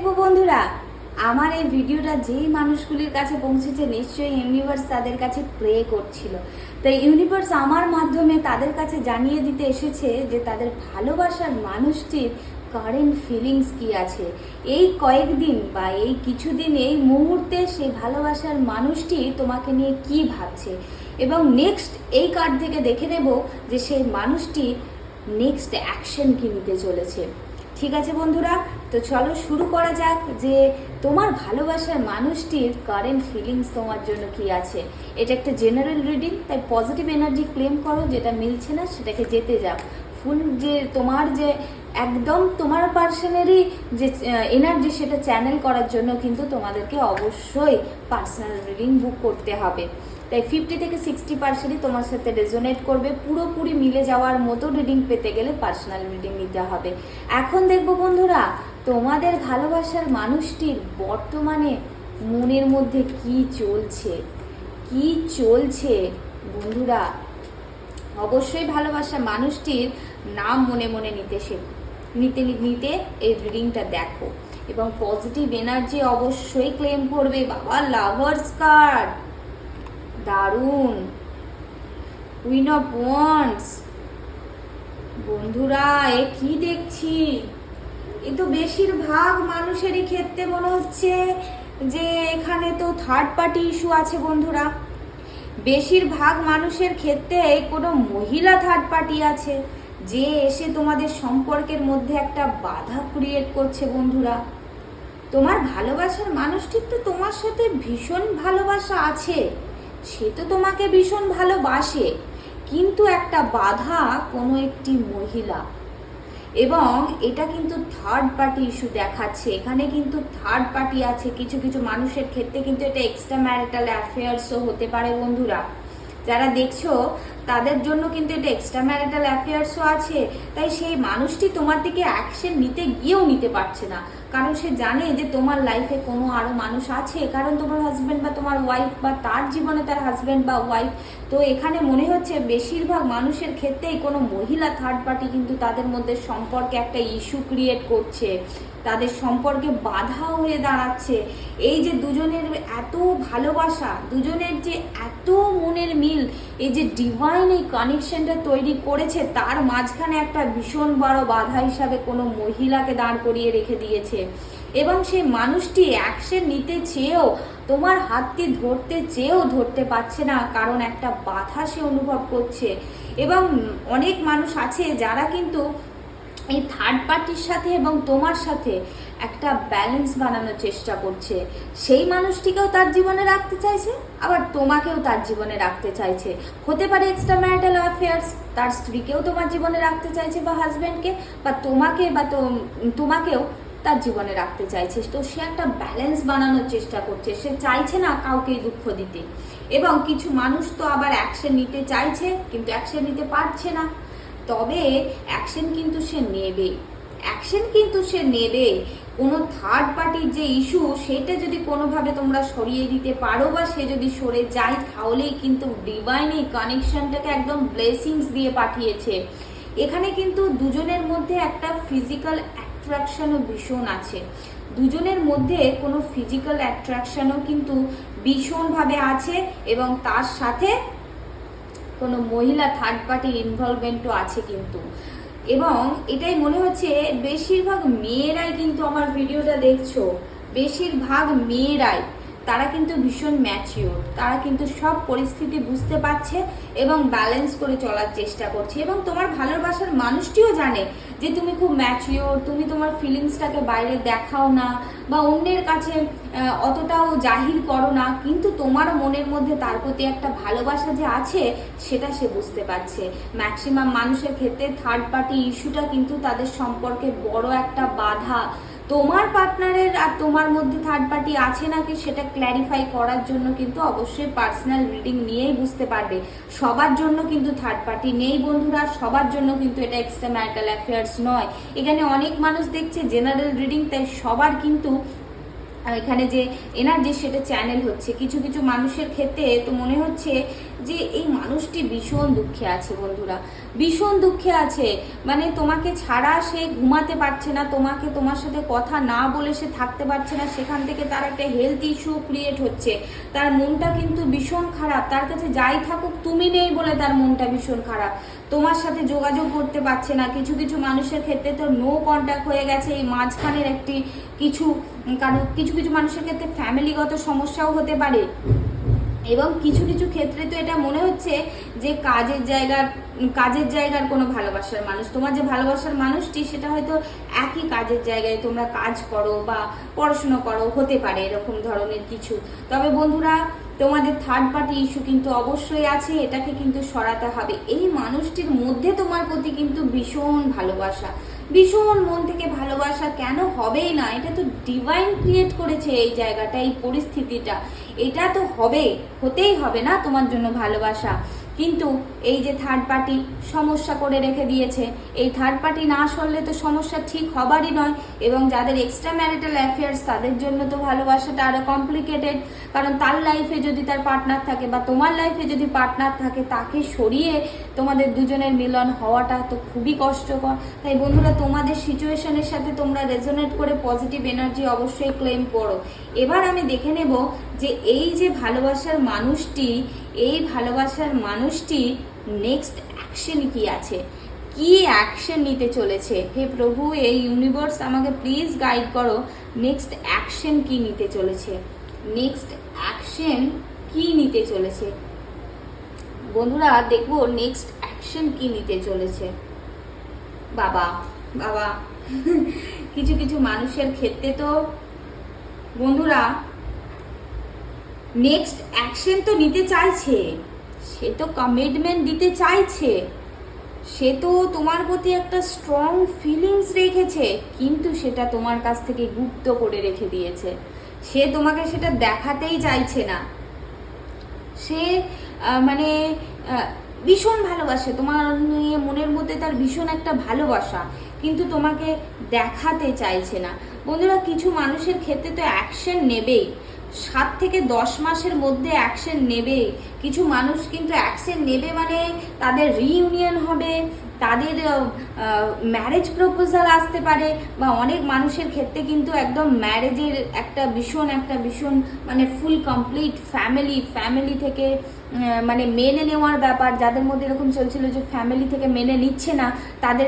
দেখো বন্ধুরা, আমার এই ভিডিওটা যেই মানুষগুলির কাছে পৌঁছেছে নিশ্চয়ই ইউনিভার্স তাদের কাছে প্রে করছিল। তাই ইউনিভার্স আমার মাধ্যমে তাদের কাছে জানিয়ে দিতে এসেছে যে তাদের ভালোবাসার মানুষটির কারেন্ট ফিলিংস কি আছে। এই কয়েকদিন বা এই কিছুদিন এই মুহূর্তে সেই ভালোবাসার মানুষটি তোমাকে নিয়ে কি ভাবছে, এবং নেক্সট এই কার্ড থেকে দেখে নেব যে সেই মানুষটি নেক্সট অ্যাকশন কি নিতে চলেছে। ঠিক আছে বন্ধুরা, তো চলো শুরু করা যাক যে তোমার ভালোবাসার মানুষটির কারেন্ট ফিলিংস তোমার জন্য কি আছে। এটা একটা জেনারেল রিডিং, তাই পজিটিভ এনার্জি ক্লেম করো, যেটা মিলছে না সেটাকে যেতে যাও। ফুল যে তোমার যে একদম তোমার পার্সোনালি যে এনার্জি সেটা চ্যানেল করার জন্য কিন্তু তোমাদেরকে অবশ্যই পার্সোনাল রিডিং বুক করতে হবে। তাই 50 থেকে 60% তোমার সাথে রেজোনেট করবে। পুরোপুরি মিলে যাওয়ার মতো রিডিং পেতে গেলে পার্সোনাল রিডিং নিতে হবে। এখন দেখবো বন্ধুরা, তোমাদের ভালোবাসার মানুষটির বর্তমানে মনের মধ্যে কি চলছে বন্ধুরা। অবশ্যই ভালোবাসার মানুষটির নাম মনে মনে নিতে এই রিডিংটা দেখো, এবং পজিটিভ এনার্জি অবশ্যই ক্লেম করবে। বাবা, লাভার্স কার্ড দারুণ, কুইন অফ ওয়ান্ডস। বন্ধুরা, এ কি দেখছি, এ তো বেশিরভাগ মানুষেরই ক্ষেত্রে মনে হচ্ছে যে এখানে তো থার্ড পার্টি ইস্যু আছে বন্ধুরা। বেশিরভাগ মানুষের ক্ষেত্রে কোনো মহিলা থার্ড পার্টি আছে যে এসে তোমাদের সম্পর্কের মধ্যে একটা বাধা ক্রিয়েট করছে বন্ধুরা। তোমার ভালোবাসার মানুষটির তো তোমার সাথে ভীষণ ভালোবাসা আছে, সে তো তোমাকে ভীষণ ভালোবাসে, কিন্তু একটা বাধা কোনো একটি মহিলা, এবং এটা কিন্তু থার্ড পার্টি ইস্যু দেখাচ্ছে। এখানে কিন্তু থার্ড পার্টি আছে। কিছু কিছু মানুষের ক্ষেত্রে কিন্তু এটা এক্সট্রা ম্যারিটাল অ্যাফেয়ার্সও হতে পারে বন্ধুরা। যারা দেখছো তাদের জন্য কিন্তু এটা এক্সট্রা ম্যারিটাল অ্যাফেয়ার্সও আছে। তাই সেই মানুষটি তোমার দিকে অ্যাকশন নিতে গিয়েও নিতে পারছে না, কারণ সে জানে যে তোমার লাইফে কোনো আরো মানুষ আছে, কারণ তোমার হাজবেন্ড বা তোমার ওয়াইফ, বা তার জীবনে তার হাজবেন্ড বা ওয়াইফ। তো এখানে মনে হচ্ছে বেশিরভাগ মানুষের ক্ষেত্রেই কোনো মহিলা থার্ড পার্টি কিন্তু তাদের মধ্যে সম্পর্কে একটা ইস্যু ক্রিয়েট করছে, তাদের সম্পর্কে বাধা হয়ে দাঁড়াচ্ছে। এই যে দুজনের এত ভালোবাসা, দুজনের যে এত মনের মিল, এই যে ডিভাইন এই কানেকশনটা তৈরি করেছে, তার মাঝখানে একটা ভীষণ বড় বাধা হিসাবে কোনো মহিলাকে দাঁড় করিয়ে রেখে দিয়েছে। এবং সেই মানুষটি অ্যাকশন নিতে চেয়েও, তোমার হাতটি ধরতে চেয়েও ধরতে পারছে না, কারণ একটা বাধা সে অনুভব করছে। এবং অনেক মানুষ আছে যারা কিন্তু এই থার্ড পার্টির সাথে এবং তোমার সাথে একটা ব্যালেন্স বানানোর চেষ্টা করছে। সেই মানুষটিকেও তার জীবনে রাখতে চাইছে, আবার তোমাকেও তার জীবনে রাখতে চাইছে। হতে পারে এক্সট্রা ম্যারিটাল অ্যাফেয়ার্স, তার স্ত্রীকেও তোমার জীবনে রাখতে চাইছে, বা হাজব্যান্ডকে, বা তোমাকেও তার জীবনে রাখতে চাইছে। তো সে একটা ব্যালেন্স বানানোর চেষ্টা করছে, সে চাইছে না কাউকেই দুঃখ দিতে। এবং কিছু মানুষ তো আবার অ্যাকশন নিতে চাইছে কিন্তু অ্যাকশন নিতে পারছে না। তবে অ্যাকশন কিন্তু সে নেবে। কোনো থার্ড পার্টির যে ইস্যু, সেটা যদি কোনোভাবে তোমরা সরিয়ে দিতে পারো, বা সে যদি সরে যায়, তাহলেই কিন্তু ডিভাইন এই কানেকশনটাকে একদম ব্লেসিংস দিয়ে পাঠিয়েছে। এখানে কিন্তু দুজনের মধ্যে একটা ফিজিক্যাল অ্যাট্রাকশনও ভীষণ আছে। দুজনের মধ্যে কোনো ফিজিক্যাল অ্যাট্রাকশনও কিন্তু ভীষণভাবে আছে, এবং তার সাথে কোনো মহিলা থার্ড পার্টির ইনভলভমেন্টও আছে কিন্তু। এবং এটাই মনে হচ্ছে বেশিরভাগ মেয়েরাই কিন্তু আমার ভিডিওটা দেখছো, বেশিরভাগ মেয়েরাই, তারা কিন্তু ভীষণ ম্যাচিওর, তারা কিন্তু সব পরিস্থিতি বুঝতে পারছে এবং ব্যালেন্স করে চলার চেষ্টা করছে। এবং তোমার ভালোবাসার মানুষটিও জানে যে তুমি খুব ম্যাচিওর, তুমি তোমার ফিলিংসটাকে বাইরে দেখাও না, বা অন্যের কাছে অতটাও জাহির করো না, কিন্তু তোমার মনের মধ্যে তার প্রতি একটা ভালোবাসা যে আছে সেটা সে বুঝতে পারছে। ম্যাক্সিমাম মানুষের ক্ষেত্রে থার্ড পার্টি ইস্যুটা কিন্তু তাদের সম্পর্কে বড় একটা বাধা। তোমার পার্টনারের আর তোমার মধ্যে থার্ড পার্টি আছে নাকি সেটা ক্ল্যারিফাই করার জন্য কিন্তু অবশ্যই পার্সোনাল রিডিং নিয়েই বুঝতে পারবে। সবার জন্য কিন্তু থার্ড পার্টি নেই বন্ধুরা, সবার জন্য কিন্তু এটা এক্সট্রা ম্যারিটাল অ্যাফেয়ার্স নয়। এখানে অনেক মানুষ দেখছে জেনারেল রিডিং, তাই সবার কিন্তু এখানে যে এনার্জি সেটা চ্যানেল হচ্ছে। কিছু কিছু মানুষের ক্ষেত্রে তো মনে হচ্ছে যে এই মানুষটি ভীষণ দুঃখে আছে বন্ধুরা, ভীষণ দুঃখে আছে। মানে তোমাকে ছাড়া সে ঘুমাতে পারছে না, তোমার সাথে কথা না বলে সে থাকতে পারছে না, সেখান থেকে তার একটা হেলথ ইস্যু ক্রিয়েট হচ্ছে। তার মনটা কিন্তু ভীষণ খারাপ, তার কাছে যাই থাকুক তুমি নেই বলে তার মনটা ভীষণ খারাপ, তোমার সাথে যোগাযোগ করতে পারছে না। কিছু কিছু মানুষের ক্ষেত্রে তো নো কন্ট্যাক্ট হয়ে গেছে এই মাঝখানের একটি কিছু, কারণ কিছু কিছু মানুষের ক্ষেত্রে ফ্যামিলিগত সমস্যাও হতে পারে, এবং কিছু কিছু ক্ষেত্রে তো এটা মনে হচ্ছে যে কাজের জায়গার কোনো ভালোবাসার মানুষ, তোমার যে ভালোবাসার মানুষটি সেটা হয়তো একই কাজের জায়গায় তোমরা কাজ করো বা পড়াশুনো করো, হতে পারে এরকম ধরনের কিছু। তবে বন্ধুরা, তোমাদের থার্ড পার্টি ইস্যু কিন্তু অবশ্যই আছে, এটাকে কিন্তু সরাতে হবে। এই মানুষটির মধ্যে তোমার প্রতি কিন্তু ভীষণ ভালোবাসা, ভীষণ মন থেকে ভালোবাসা, কেন হবেই না? এটা তো ডিভাইন ক্রিয়েট করেছে এই জায়গাটা, এই পরিস্থিতিটা, এটা তো হতেই হবে না তোমার জন্য ভালোবাসা। কিন্তু এই যে থার্ড পার্টি সমস্যা করে রেখে দিয়েছে, এই থার্ড পার্টি না সরলে তো সমস্যা ঠিক হবারই নয়। এবং যাদের এক্সট্রা ম্যারিটাল অ্যাফেয়ার্স তাদের জন্য তো ভালোবাসাটা আরো কমপ্লিকেটেড, কারণ তার লাইফে যদি তার পার্টনার থাকে বা তোমার লাইফে যদি পার্টনার থাকে, তাকে সরিয়ে তোমাদের দুজনের মিলন হওয়াটা তো খুবই কষ্টকর। তাই বন্ধুরা, তোমাদের সিচুয়েশনের সাথে তোমরা রেজোনেট করে পজিটিভ এনার্জি অবশ্যই ক্লেম করো। এবার আমি দেখে নেব যে এই যে ভালোবাসার মানুষটি নেক্সট অ্যাকশন কি আছে, কি অ্যাকশন নিতে চলেছে। হে প্রভু, এই ইউনিভার্স আমাকে প্লিজ গাইড করো, নেক্সট অ্যাকশন কি নিতে চলেছে, নেক্সট অ্যাকশন কি নিতে চলেছে। বন্ধুরা দেখবো নেক্সট অ্যাকশন কি নিতে চলেছে। বাবা কিছু কিছু মানুষের ক্ষেত্রে তো বন্ধুরা নেক্সট অ্যাকশন তো নিতে চাইছে, সে তো কমিটমেন্ট দিতে চাইছে, সে তো তোমার প্রতি একটা স্ট্রং ফিলিংস রেখেছে, কিন্তু সেটা তোমার কাছ থেকে গুপ্ত করে রেখে দিয়েছে। সে তোমাকে সেটা দেখাতেই চাইছে না। সে মানে ভীষণ ভালোবাসে তোমার নিয়ে, মনের মধ্যে তার ভীষণ একটা ভালোবাসা, কিন্তু তোমাকে দেখাতে চাইছে না। বন্ধুরা, কিছু মানুষের ক্ষেত্রে তো অ্যাকশন নেবেই, 7 থেকে 10 মাসের মধ্যে অ্যাকশন নেবেই। কিছু মানুষ কিন্তু অ্যাকশন নেবে, মানে তাদের রিইউনিয়ন হবে, তাদের ম্যারেজ প্রপোজাল আসতে পারে, বা অনেক মানুষের ক্ষেত্রে কিন্তু একদম ম্যারেজের একটা ভীষণ মানে ফুল কমপ্লিট ফ্যামিলি থেকে মানে মেনে নেওয়ার ব্যাপার। যাদের মধ্যে এরকম চলছিল যে ফ্যামিলি থেকে মেনে নিচ্ছে না, তাদের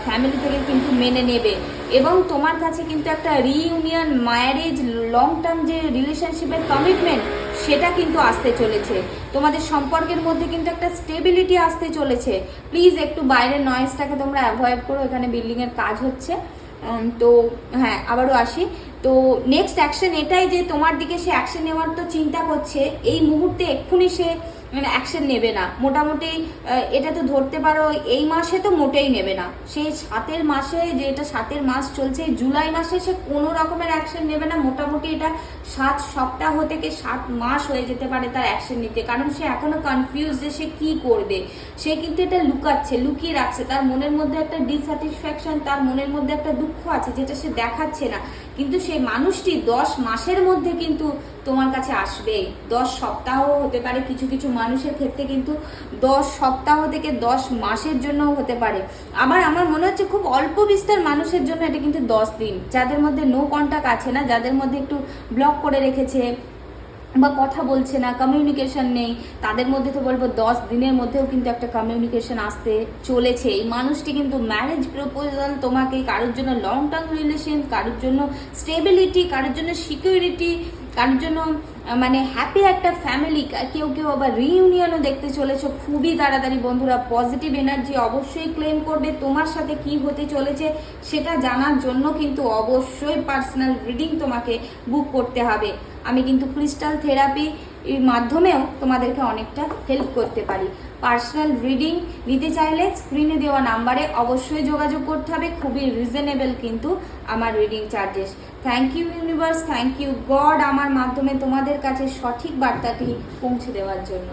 ফ্যামিলি থেকে কিন্তু মেনে নেবে। এবং তোমার কাছে কিন্তু একটা রিইউনিয়ন, ম্যারেজ, লং টার্ম যে রিলেশনশিপের কমিটমেন্ট, সেটা কিন্তু আসতে চলেছে। তোমাদের সম্পর্কের মধ্যে কিন্তু একটা স্টেবিলিটি আসতে চলেছে। প্লিজ একটু বাইরের নয়েজটাকে তোমরা অ্যাভয়েড করো, এখানে বিল্ডিংয়ের কাজ হচ্ছে। তো হ্যাঁ, আবারও আসি। তো নেক্সট অ্যাকশন এটাই যে তোমার দিকে সে অ্যাকশন নেওয়ার তো চিন্তা করছে, এই মুহূর্তে এক্ষুনি সে মানে অ্যাকশন নেবে না। মোটামুটি এটা তো ধরতে পারো এই মাসে তো মোটেই নেবে না। সেই 7 মাসে, যে এটা 7 মাস চলছে, জুলাই মাসে সে কোনো রকমের অ্যাকশন নেবে না। মোটামুটি এটা 7 সপ্তাহ থেকে 7 মাস হয়ে যেতে পারে তার অ্যাকশন নিতে, কারণ সে এখনো কনফিউজ যে সে কি করবে। সে কিন্তু এটা লুকিয়ে রাখছে, তার মনের মধ্যে একটা ডিসস্যাটিসফ্যাকশন, তার মনের মধ্যে একটা দুঃখ আছে যেটা সে দেখাচ্ছে না। কিন্তু সেই মানুষটি 10 মাসের মধ্যে কিন্তু তোমার কাছে আসবে। 10 সপ্তাহ হতে পারে, কিছু কিছু মানুষের ক্ষেত্রে কিন্তু 10 সপ্তাহ থেকে 10 মাসের জন্য হতে পারে। আবার আমার মনে হচ্ছে খুব অল্প বিস্তর মানুষের জন্য এটা কিন্তু 10 দিন। যাদের মধ্যে নো কন্ট্যাক্ট আছে না, যাদের মধ্যে একটু ব্লক করে রেখেছে বা কথা বলছে না, কমিউনিকেশন নেই, তাদের মধ্যে তো বলবো 10 দিনের মধ্যেও কিন্তু একটা কমিউনিকেশন আসতে চলেছে। এই মানুষটি কিন্তু ম্যারেজ প্রপোজাল তোমাকে, কারোর জন্য লং টার্ম রিলেশন, কারোর জন্য স্টেবিলিটি, কারোর জন্য সিকিউরিটি, কারোর জন্য মানে হ্যাপি একটা ফ্যামিলি, কেউ আবার রিইউনিয়নও দেখতে চলেছে খুবই তাড়াতাড়ি। বন্ধুরা, পজিটিভ এনার্জি অবশ্যই ক্লেম করবে। তোমার সাথে কি হতে চলেছে সেটা জানার জন্য কিন্তু অবশ্যই পার্সোনাল রিডিং তোমাকে বুক করতে হবে। আমি কিন্তু ক্রিস্টাল থেরাপি এর মাধ্যমেও তোমাদেরকে অনেকটা হেল্প করতে পারি। পার্সোনাল রিডিং নিতে চাইলে স্ক্রিনে দেওয়া নাম্বারে অবশ্যই যোগাযোগ করতে হবে। খুবই রিজনেবল কিন্তু আমার reading charges. Thank you universe, thank you god, আমার মাধ্যমে তোমাদের কাছে সঠিক বার্তাটি পৌঁছে দেওয়ার জন্য।